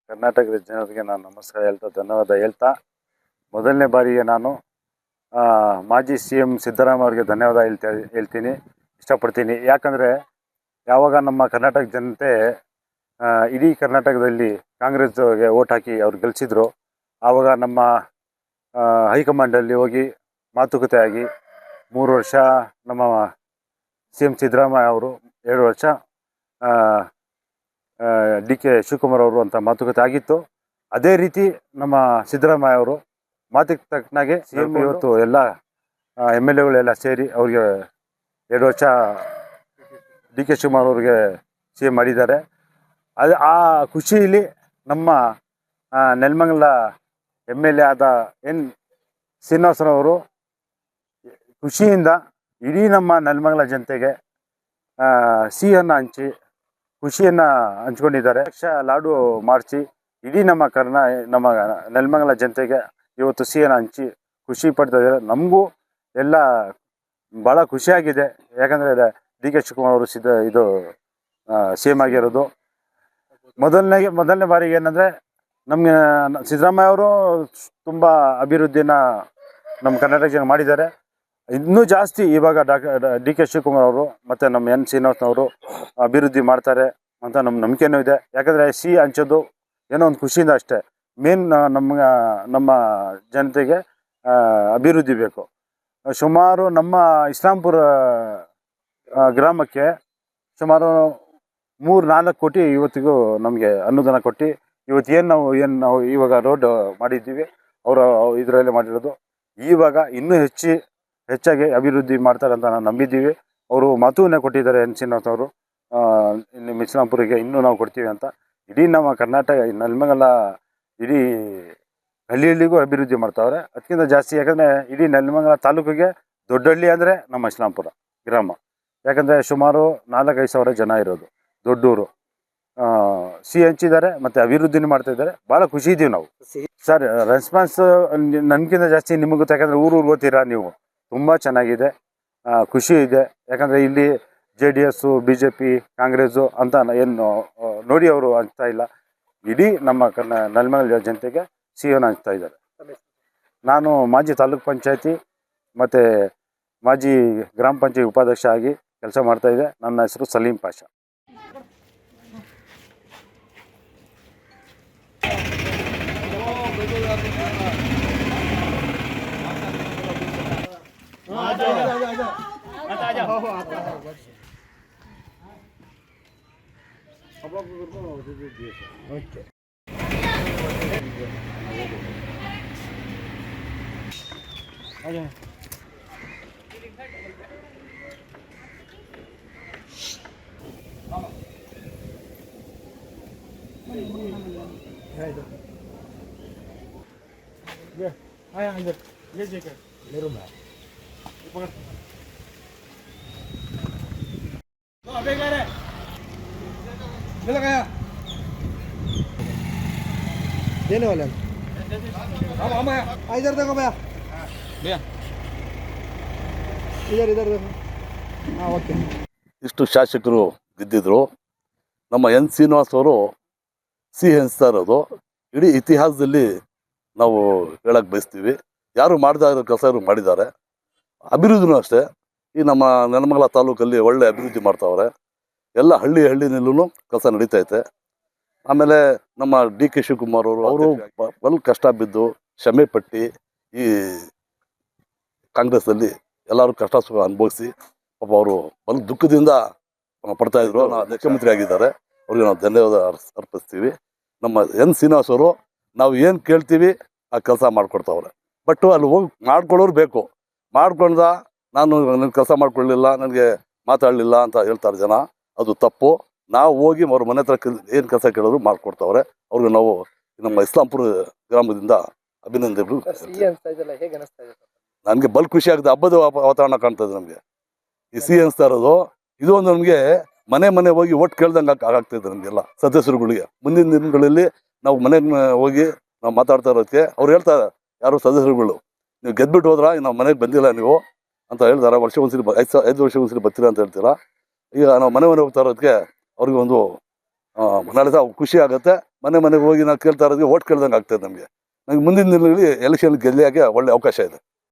ಕರ್ನಾಟಕದ ಜನರಿಗೆ ನಾನು ನಮಸ್ಕಾರ ಹೇಳ್ತಾ ಧನ್ಯವಾದ ಹೇಳ್ತಾ ಮೊದಲನೇ ಬಾರಿಗೆ ನಾನು ಮಾಜಿ CM ಸಿದ್ದರಾಮಯ್ಯ ಅವರಿಗೆ ಧನ್ಯವಾದ ಹೇಳ್ತೀನಿ ಇಷ್ಟಪಡ್ತೀನಿ. ಯಾಕಂದರೆ ಯಾವಾಗ ನಮ್ಮ ಕರ್ನಾಟಕ ಜನತೆ ಇಡೀ ಕರ್ನಾಟಕದಲ್ಲಿ ಕಾಂಗ್ರೆಸ್ಗೆ ಓಟ್ ಹಾಕಿ ಅವ್ರು ಗೆಲ್ಲಿಸಿದ್ರು, ಆವಾಗ ನಮ್ಮ ಹೈಕಮಾಂಡಲ್ಲಿ ಹೋಗಿ ಮಾತುಕತೆ ಆಗಿ 3 ವರ್ಷ ನಮ್ಮ CM ಸಿದ್ದರಾಮಯ್ಯ ಅವರು, 2 ವರ್ಷ DK ಶಿವಕುಮಾರ್ ಅವರು ಅಂತ ಮಾತುಕತೆ ಆಗಿತ್ತು. ಅದೇ ರೀತಿ ನಮ್ಮ ಸಿದ್ದರಾಮಯ್ಯ ಅವರು ಮಾತಿಗೆ ತಕ್ಕನಾಗೆ CM ಇವತ್ತು ಎಲ್ಲ MLAಗಳೆಲ್ಲ ಸೇರಿ ಅವ್ರಿಗೆ 2 ವರ್ಷ DK ಶಿವಕುಮಾರ್ ಅವ್ರಿಗೆ CM ಮಾಡಿದ್ದಾರೆ. ಅದು ಆ ಖುಷಿಯಲ್ಲಿ ನಮ್ಮ ನೆಲಮಂಗಲ MLA ಆದ N ಶ್ರೀನಿವಾಸರವರು ಖುಷಿಯಿಂದ ಇಡೀ ನಮ್ಮ ನೆಲಮಂಗಲ ಜನತೆಗೆ ಸಿಹಿಯನ್ನು ಹಂಚಿ ಖುಷಿಯನ್ನು ಹಂಚ್ಕೊಂಡಿದ್ದಾರೆ. ಲಾಡು ಮಾಡಿಸಿ ಇಡೀ ನಮ್ಮ ನೆಲಮಂಗಲ ಜನತೆಗೆ ಇವತ್ತು ಸಿಹಿಯನ್ನು ಹಂಚಿ ಖುಷಿ ಪಡ್ತಾ ಇದ್ದಾರೆ. ನಮಗೂ ಎಲ್ಲ ಭಾಳ ಖುಷಿಯಾಗಿದೆ. ಯಾಕಂದರೆ DK ಶಿವಕುಮಾರ್ ಅವರು CM ಆಗಿರೋದು ಮೊದಲನೇ ಬಾರಿಗೆ. ಏನಂದರೆ ನಮಗೆ ಸಿದ್ದರಾಮಯ್ಯ ಅವರು ತುಂಬ ಅಭಿವೃದ್ಧಿನ ನಮ್ಮ ಕರ್ನಾಟಕ ಜನ ಮಾಡಿದ್ದಾರೆ. ಇನ್ನೂ ಜಾಸ್ತಿ ಇವಾಗ DK ಶಿವಕುಮಾರ್ ಅವರು ಮತ್ತು ನಮ್ಮ N ಶ್ರೀನಿವಾಸನವರು ಅಭಿವೃದ್ಧಿ ಮಾಡ್ತಾರೆ ಅಂತ ನಮ್ಮ ನಂಬಿಕೆನೂ ಇದೆ. ಯಾಕಂದರೆ ಹಂಚೋದು ಏನೋ ಒಂದು ಖುಷಿಯಿಂದ ಅಷ್ಟೇ. ಮೇನ್ ನಮ್ಮ ಜನತೆಗೆ ಅಭಿವೃದ್ಧಿ ಬೇಕು. ಸುಮಾರು ನಮ್ಮ ಇಸ್ಲಾಂಪುರ ಗ್ರಾಮಕ್ಕೆ ಸುಮಾರು 3-4 ಕೋಟಿ ಇವತ್ತಿಗೂ ನಮಗೆ ಅನುದಾನ ಕೊಟ್ಟು ಇವತ್ತು ನಾವು ಇವಾಗ ರೋಡ್ ಮಾಡಿದ್ದೀವಿ, ಅವರು ಇದರಲ್ಲೇ ಮಾಡಿರೋದು. ಇವಾಗ ಇನ್ನೂ ಹೆಚ್ಚಾಗಿ ಅಭಿವೃದ್ಧಿ ಮಾಡ್ತಾರೆ ಅಂತ ನಾವು ನಂಬಿದ್ದೀವಿ. ಅವರು ಮಾತುವನ್ನೇ ಕೊಟ್ಟಿದ್ದಾರೆ N ಶ್ರೀನಿವಾಸನವರು, ನಿಮ್ಮ ಇಸ್ಲಾಂಪುರಿಗೆ ಇನ್ನೂ ನಾವು ಕೊಡ್ತೀವಿ ಅಂತ. ಇಡೀ ನಮ್ಮ ಕರ್ನಾಟಕ ನೆಲಮಂಗಲ ಇಡೀ ಹಳ್ಳಿಗೂ ಅಭಿವೃದ್ಧಿ ಮಾಡ್ತಾವ್ರೆ. ಅದಕ್ಕಿಂತ ಜಾಸ್ತಿ ಯಾಕಂದರೆ ಇಡೀ ನೆಲಮಂಗಲ ತಾಲೂಕಿಗೆ ದೊಡ್ಡಹಳ್ಳಿ ಅಂದರೆ ನಮ್ಮ ಇಸ್ಲಾಂಪುರ ಗ್ರಾಮ. ಯಾಕಂದರೆ ಸುಮಾರು 4-5 ಸಾವಿರ ಜನ ಇರೋದು ದೊಡ್ಡೂರು. ಹಂಚಿದ್ದಾರೆ ಮತ್ತು ಅಭಿವೃದ್ಧಿನೂ ಮಾಡ್ತಾಯಿದ್ದಾರೆ. ಭಾಳ ಖುಷಿ ಇದ್ದೀವಿ ನಾವು. ಸರ್, ರೆಸ್ಪಾನ್ಸ್ ನನಗಿಂತ ಜಾಸ್ತಿ ನಿಮಗೆ ಗೊತ್ತು. ಯಾಕಂದರೆ ಊರು ಓದ್ತೀರಾ ನೀವು. ತುಂಬ ಚೆನ್ನಾಗಿದೆ, ಖುಷಿ ಇದೆ. ಯಾಕಂದರೆ ಇಲ್ಲಿ JDS, BJP, ಕಾಂಗ್ರೆಸ್ಸು ಅಂತ ಏನು ನೋಡಿ ಅವರು ಹಂಚ್ತಾ ಇಲ್ಲ. ಇಡೀ ನಮ್ಮ ನೆಲಮಂಗಲ ಜನತೆಗೆ ಸಿಹಿಯನ್ನು ಹಂಚ್ತಾ ಇದ್ದಾರೆ. ನಾನು ಮಾಜಿ ತಾಲೂಕ್ ಪಂಚಾಯತಿ ಮತ್ತು ಮಾಜಿ ಗ್ರಾಮ ಪಂಚಾಯತಿ ಉಪಾಧ್ಯಕ್ಷ ಆಗಿ ಕೆಲಸ ಮಾಡ್ತಾಯಿದ್ದೆ. ನನ್ನ ಹೆಸರು ಸಲೀಂ ಪಾಷಾ. देने वाले इधर देखो भैया, इधर देखो. हाँ, ಓಕೆ. ಇಷ್ಟು ಶಾಸಕರು ಗೆದ್ದಿದ್ರು. ನಮ್ಮ N ಶ್ರೀನಿವಾಸ್ ಅವರು ಹಂಚ್ತಾ ಇರೋದು ಇಡೀ ಇತಿಹಾಸದಲ್ಲಿ ನಾವು ಹೇಳಕ್ಕೆ ಬಯಸ್ತೀವಿ. ಯಾರು ಮಾಡ್ತಾ ಇರೋ ಕೆಲಸ ಇವರು ಮಾಡಿದ್ದಾರೆ. ಅಭಿವೃದ್ಧಿನೂ ಅಷ್ಟೇ. ಈ ನಮ್ಮ ನೆಲಮಂಗಲ ತಾಲೂಕಲ್ಲಿ ಒಳ್ಳೆ ಅಭಿವೃದ್ಧಿ ಮಾಡ್ತಾವ್ರೆ. ಎಲ್ಲ ಹಳ್ಳಿನಲ್ಲೂ ಕೆಲಸ ನಡೀತೈತೆ. ಆಮೇಲೆ ನಮ್ಮ DK ಶಿವಕುಮಾರ್ ಅವರು ಬಲ್ ಕಷ್ಟ ಬಿದ್ದು ಶ್ರಮೆ ಪಟ್ಟು ಈ ಕಾಂಗ್ರೆಸ್ಸಲ್ಲಿ ಎಲ್ಲರೂ ಕಷ್ಟ ಸುಖ ಅನುಭವಿಸಿ ಪಾಪ ಅವರು ಬಲ್ ದುಃಖದಿಂದ ಪಡ್ತಾಯಿದ್ರು. ಮುಖ್ಯಮಂತ್ರಿ ಆಗಿದ್ದಾರೆ. ಅವ್ರಿಗೆ ನಾವು ಧನ್ಯವಾದ ಅರ್ಪಿಸ್ತೀವಿ. ನಮ್ಮ N ಶ್ರೀನಿವಾಸ್ ಅವರು ನಾವು ಏನು ಕೇಳ್ತೀವಿ ಆ ಕೆಲಸ ಮಾಡಿಕೊಡ್ತಾವ್ರೆ. ಬಟ್ ಅಲ್ಲಿ ಹೋಗಿ ಮಾಡ್ಕೊಳ್ಳೋರು ಬೇಕು. ಮಾಡ್ಕೊಂಡ ನಾನು ಕೆಲಸ ಮಾಡ್ಕೊಳ್ಳಲಿಲ್ಲ, ನನಗೆ ಮಾತಾಡಲಿಲ್ಲ ಅಂತ ಹೇಳ್ತಾರೆ ಜನ. ಅದು ತಪ್ಪು. ನಾವು ಹೋಗಿ ಅವ್ರ ಮನೆ ಹತ್ರ ಏನು ಕೆಲಸ ಕೇಳೋರು ಮಾಡಿಕೊಡ್ತಾವ್ರೆ. ಅವ್ರಿಗೆ ನಾವು ನಮ್ಮ ಇಸ್ಲಾಂಪುರ ಗ್ರಾಮದಿಂದ ಅಭಿನಂದನೆಗಳು. ನನಗೆ ಬಲ್ ಖುಷಿ ಆಗುತ್ತೆ. ಹಬ್ಬದ ವಾತಾವರಣ ಕಾಣ್ತದೆ ನಮಗೆ. ಈ ಹಂಚ್ತಾ ಇರೋದು ಇದು ಒಂದು ನಮಗೆ ಮನೆ ಹೋಗಿ ಓಟ್ ಕೇಳ್ದಂಗೆ ಆಗ್ತಾಯಿದೆ ನಮಗೆಲ್ಲ ಸದಸ್ಯರುಗಳಿಗೆ. ಮುಂದಿನ ದಿನಗಳಲ್ಲಿ ನಾವು ಮನೆಗೆ ಹೋಗಿ ನಾವು ಮಾತಾಡ್ತಾ ಇರೋದಕ್ಕೆ ಅವ್ರು ಹೇಳ್ತಾರೆ, ಯಾರು ಸದಸ್ಯರುಗಳು, ನೀವು ಗೆದ್ಬಿಟ್ಟು ಹೋದ್ರ ನಾವು ಮನೆಗೆ ಬಂದಿಲ್ಲ ನೀವು ಅಂತ ಹೇಳ್ತಾರೆ. ವರ್ಷ ಒಂದ್ಸರಿ 5 ವರ್ಷ ಒಂದ್ಸರಿ ಬರ್ತೀರಾ ಅಂತ ಹೇಳ್ತೀರಾ. ಈಗ ನಾವು ಮನೆ ಹೋಗ್ತಾ ಇರೋದಕ್ಕೆ ಅವ್ರಿಗೆ ಒಂದು ನಾಳೆ ಸಹ ಖುಷಿ ಆಗುತ್ತೆ. ಮನೆಗೆ ಹೋಗಿ ನಾವು ಕೇಳ್ತಾ ಇರೋದಕ್ಕೆ ಓಟ್ ಕೇಳ್ದಂಗೆ ಆಗ್ತದೆ ನಮಗೆ. ನಂಗೆ ಮುಂದಿನ ದಿನಗಳಲ್ಲಿ ಎಲೆಕ್ಷನ್ ಗೆಲ್ಲಿಯಾಗೆ ಒಳ್ಳೆ ಅವಕಾಶ ಇದೆ.